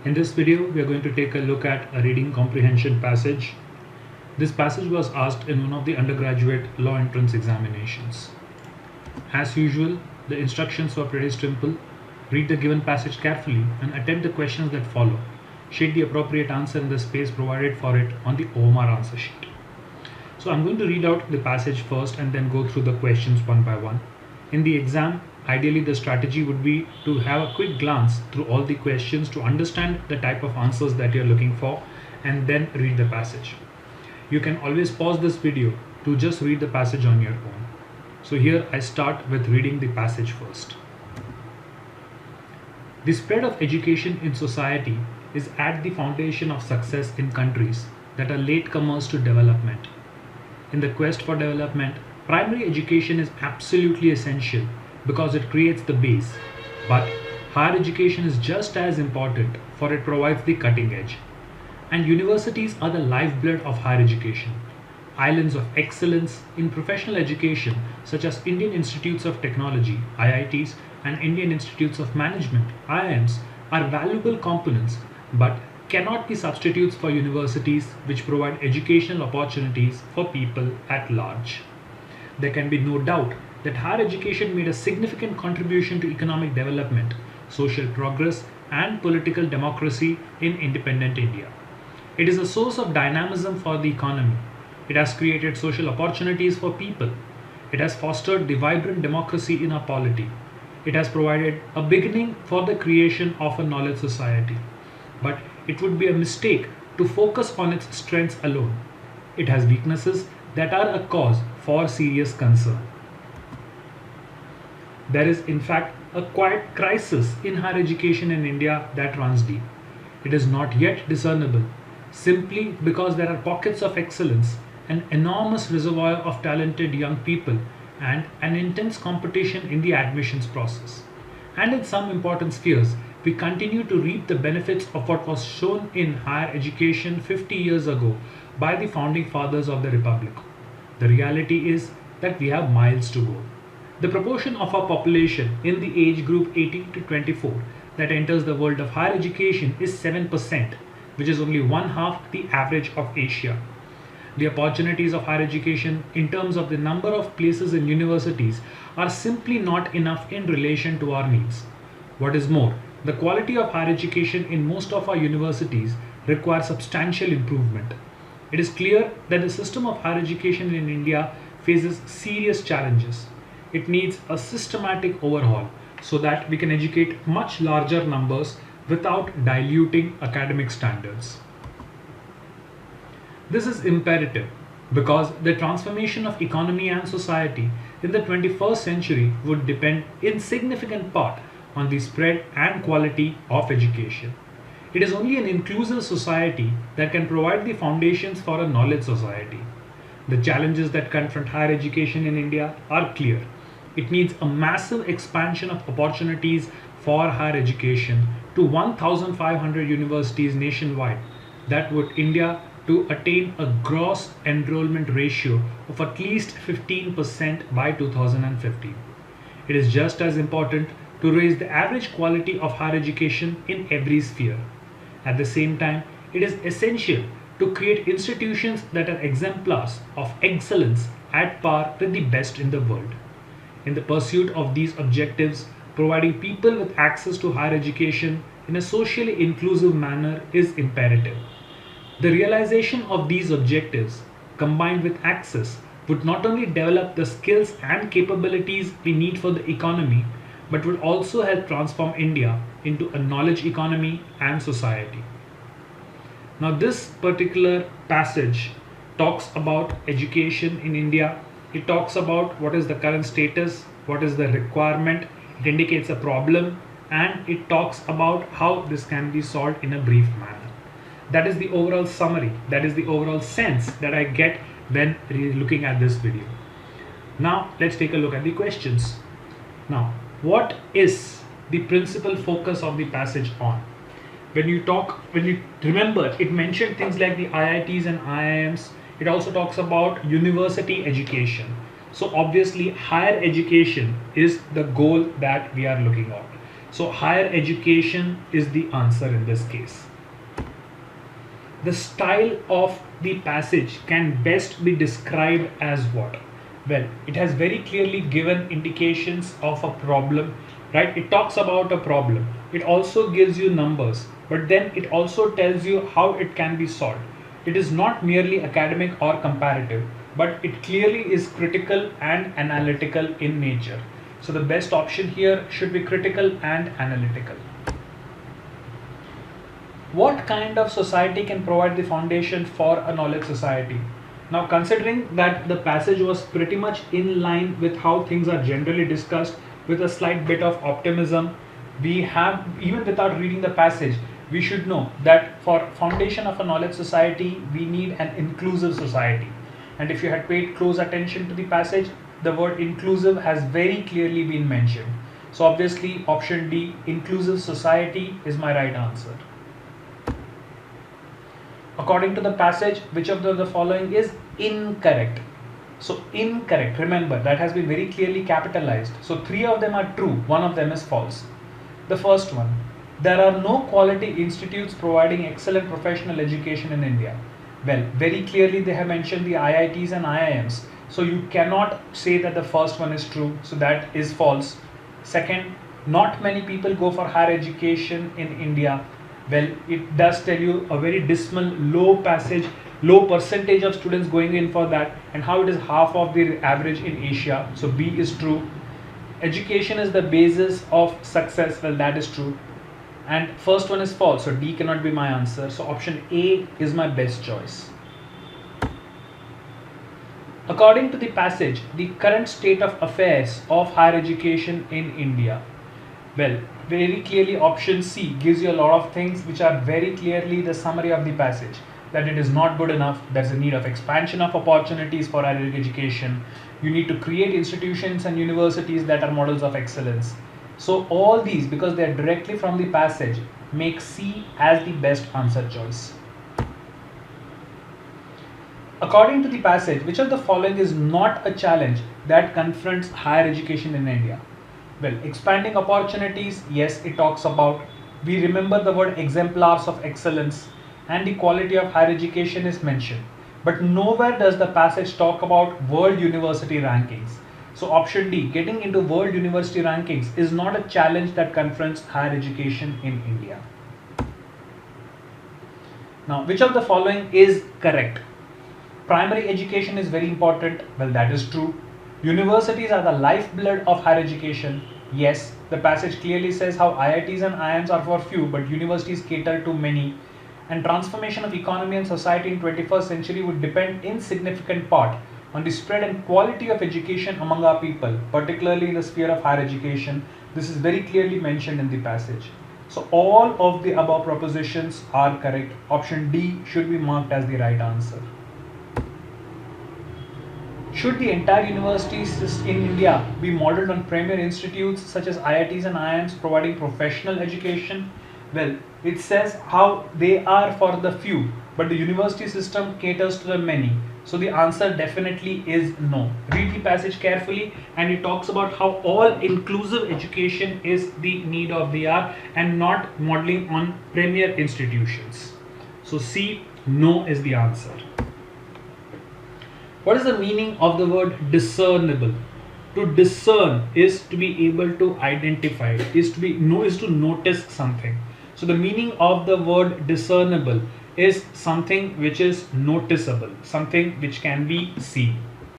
In this video, we are going to take a look at a reading comprehension passage. This passage was asked in one of the undergraduate law entrance examinations. As usual, the instructions were pretty simple. Read the given passage carefully and attempt the questions that follow. Shade the appropriate answer in the space provided for it on the OMR answer sheet. So I'm going to read out the passage first and then go through the questions one by one. In the exam, ideally the strategy would be to have a quick glance through all the questions to understand the type of answers that you're looking for and then read the passage. You can always pause this video to just read the passage on your own. So here I start with reading the passage first. The spread of education in society is at the foundation of success in countries that are latecomers to development. In the quest for development, primary education is absolutely essential because it creates the base, but higher education is just as important, for it provides the cutting edge. And universities are the lifeblood of higher education. Islands of excellence in professional education such as Indian Institutes of Technology (IITs) and Indian Institutes of Management (IIMs) are valuable components but cannot be substitutes for universities which provide educational opportunities for people at large. There can be no doubt that higher education made a significant contribution to economic development, social progress, and political democracy in independent India. It is a source of dynamism for the economy. It has created social opportunities for people. It has fostered the vibrant democracy in our polity. It has provided a beginning for the creation of a knowledge society. But it would be a mistake to focus on its strengths alone. It has weaknesses that are a cause for serious concern. There is in fact a quiet crisis in higher education in India that runs deep. It is not yet discernible simply because there are pockets of excellence, an enormous reservoir of talented young people, and an intense competition in the admissions process. And in some important spheres, we continue to reap the benefits of what was shown in higher education 50 years ago by the founding fathers of the Republic. The reality is that we have miles to go. The proportion of our population in the age group 18 to 24 that enters the world of higher education is 7%, which is only one half the average of Asia. The opportunities of higher education in terms of the number of places in universities are simply not enough in relation to our needs. What is more, the quality of higher education in most of our universities requires substantial improvement. It is clear that the system of higher education in India faces serious challenges. It needs a systematic overhaul so that we can educate much larger numbers without diluting academic standards. This is imperative because the transformation of economy and society in the 21st century would depend in significant part on the spread and quality of education. It is only an inclusive society that can provide the foundations for a knowledge society. The challenges that confront higher education in India are clear. It needs a massive expansion of opportunities for higher education to 1,500 universities nationwide. That would India to attain a gross enrollment ratio of at least 15% by 2015. It is just as important to raise the average quality of higher education in every sphere. At the same time, it is essential to create institutions that are exemplars of excellence at par with the best in the world. In the pursuit of these objectives, providing people with access to higher education in a socially inclusive manner is imperative. The realization of these objectives, combined with access, would not only develop the skills and capabilities we need for the economy, but would also help transform India into a knowledge economy and society. Now, this particular passage talks about education in India. It talks about what is the current status, what is the requirement, it indicates a problem, and it talks about how this can be solved in a brief manner. That is the overall summary, that is the overall sense that I get when looking at this video. Now, let's take a look at the questions. Now, what is the principal focus of the passage on? When you remember, it mentioned things like the IITs and IIMs. It also talks about university education. So obviously higher education is the goal that we are looking at. So higher education is the answer in this case. The style of the passage can best be described as what? Well, it has very clearly given indications of a problem, right? It talks about a problem. It also gives you numbers, but then it also tells you how it can be solved. It is not merely academic or comparative, but it clearly is critical and analytical in nature. So the best option here should be critical and analytical. What kind of society can provide the foundation for a knowledge society? Now, considering that the passage was pretty much in line with how things are generally discussed, with a slight bit of optimism, we have, even without reading the passage, we should know that for foundation of a knowledge society, we need an inclusive society. And if you had paid close attention to the passage, the word inclusive has very clearly been mentioned. So obviously option D, inclusive society, is my right answer. According to the passage, which of the following is incorrect? So incorrect, remember that has been very clearly capitalized. So 3 of them are true, 1 of them is false. The first one, there are no quality institutes providing excellent professional education in India. Well, very clearly they have mentioned the IITs and IIMs. So you cannot say that the first one is true, so that is false. Second, not many people go for higher education in India. Well, it does tell you a very dismal, low percentage of students going in for that, and how it is half of the average in Asia. So B is true. Education is the basis of success. Well, that is true. And first one is false, so D cannot be my answer. So option A is my best choice. According to the passage, the current state of affairs of higher education in India. Well, very clearly option C gives you a lot of things which are very clearly the summary of the passage. That it is not good enough, there's a need of expansion of opportunities for higher education. You need to create institutions and universities that are models of excellence. So all these, because they are directly from the passage, make C as the best answer choice. According to the passage, which of the following is not a challenge that confronts higher education in India? Well, expanding opportunities, yes, it talks about. We remember the word exemplars of excellence, and the quality of higher education is mentioned. But nowhere does the passage talk about world university rankings. So option D, getting into world university rankings, is not a challenge that confronts higher education in India. Now, which of the following is correct? Primary education is very important. Well, that is true. Universities are the lifeblood of higher education. Yes, the passage clearly says how IITs and IIMs are for few, but universities cater to many. And transformation of economy and society in 21st century would depend in significant part on the spread and quality of education among our people, particularly in the sphere of higher education. This is very clearly mentioned in the passage. So all of the above propositions are correct. Option D should be marked as the right answer. Should the entire universities in India be modeled on premier institutes such as IITs and IIMs providing professional education? Well, it says how they are for the few, but the university system caters to the many. So the answer definitely is no. Read the passage carefully, and it talks about how all inclusive education is the need of the hour and not modeling on premier institutions. So C, no, is the answer. What is the meaning of the word discernible? To discern is to be able to identify, is to notice something. So the meaning of the word discernible is something which is noticeable, something which can be seen.